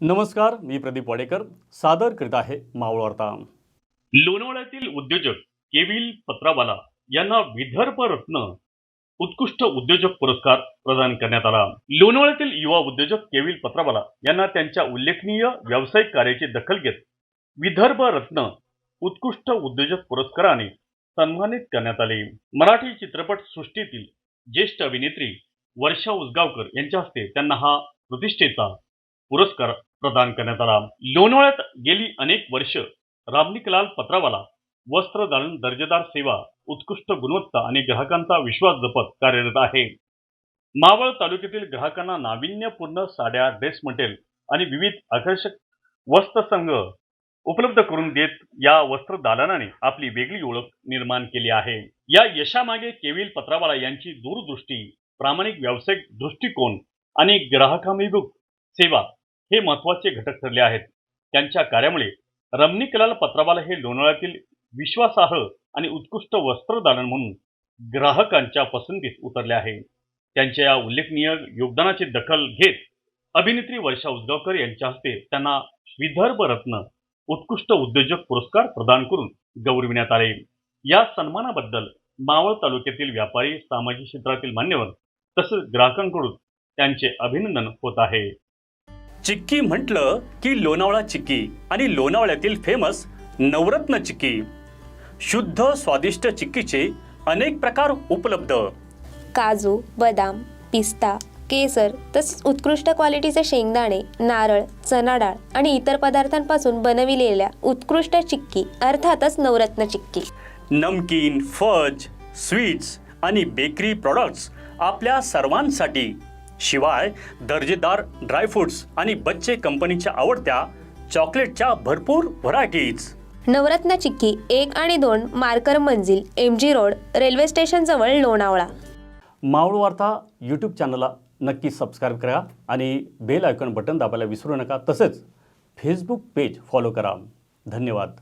नमस्कार, मी प्रदीप वाडेकर सादर करीत आहे मावळ वार्ता। लोणावळ्यातील उद्योजक केविल पत्रावाला यांना विदर्भ रत्न उत्कृष्ट उद्योजक पुरस्कार प्रदान करण्यात आला। लोणावळ्यातील युवा उद्योजक केविल पत्रावाला यांना त्यांच्या उल्लेखनीय व्यावसायिक कार्याची दखल घेत विदर्भ रत्न उत्कृष्ट उद्योजक पुरस्काराने सन्मानित करण्यात आले। मराठी चित्रपट सृष्टीतील ज्येष्ठ अभिनेत्री वर्षा उसगावकर यांच्या हस्ते त्यांना हा प्रतिष्ठेचा पुरस्कार प्रदान करण्यात आला। लोणावळ्यात गेली अनेक वर्ष रामनिकलाल पत्रावाला वस्त्रदालन दर्जेदार सेवा उत्कृष्ट गुणवत्ता आणि ग्राहकांचा विश्वास जपत कार्यरत आहे। मावळ तालुक्यातील ग्राहकांना नाविन्यपूर्ण साड्या, ड्रेस मटेरियल आणि विविध आकर्षक वस्त्रसंघ उपलब्ध करून देत या वस्त्रदालनाने आपली वेगळी ओळख निर्माण केली आहे। या यशामागे केविल पत्रावाला यांची दूरदृष्टी, प्रामाणिक व्यावसायिक दृष्टिकोन आणि ग्राहकाभिमुख सेवा हे महत्त्वाचे घटक ठरले आहेत। त्यांच्या कार्यामुळे रमणीकलाल पत्रावाला हे लोणावळ्यातील विश्वासार्ह आणि उत्कृष्ट वस्त्रदालन म्हणून ग्राहकांच्या पसंतीस उतरले आहे। त्यांच्या या उल्लेखनीय योगदानाची दखल घेत अभिनेत्री वर्षा उसगावकर यांच्या हस्ते त्यांना विदर्भ रत्न उत्कृष्ट उद्योजक पुरस्कार प्रदान करून गौरविण्यात आले। या सन्मानाबद्दल मावळ तालुक्यातील व्यापारी, सामाजिक क्षेत्रातील मान्यवर तसेच ग्राहकांकडून त्यांचे अभिनंदन होत आहे। चिक्की म्हटलं की लोणावळा चिक्की आणि लोणावळ्यातील फेमस नवरत्न चिक्की। शुद्ध स्वादिष्ट चिक्कीचे अनेक प्रकार उपलब्ध। काजू, बदाम, पिस्ता, केसर तसेच उत्कृष्ट क्वालिटीचे शेंगदाणे, नारळ, चणा डाळ आणि इतर पदार्थांपासून बनविलेल्या उत्कृष्ट चिक्की अर्थातच नवरत्न चिक्की। नमकीन, फज, स्वीट्स आणि बेकरी प्रॉडक्ट्स आपल्या सर्वांसाठी। शिवाय दर्जेदार ड्रायफ्रुट्स आणि बच्चे कंपनीच्या आवडत्या चॉकलेटच्या भरपूर व्हरायटीज। नवरत्न चिक्की 1 आणि 2 मार्कर मंजिल, MG रोड, रेल्वे स्टेशन जवळ, लोणावळा। मावळ वार्ता यूट्यूब चॅनलला नक्की सबस्क्राईब करा आणि बेल आयकॉन बटन दाबायला विसरू नका। तसेच फेसबुक पेज फॉलो करा। धन्यवाद।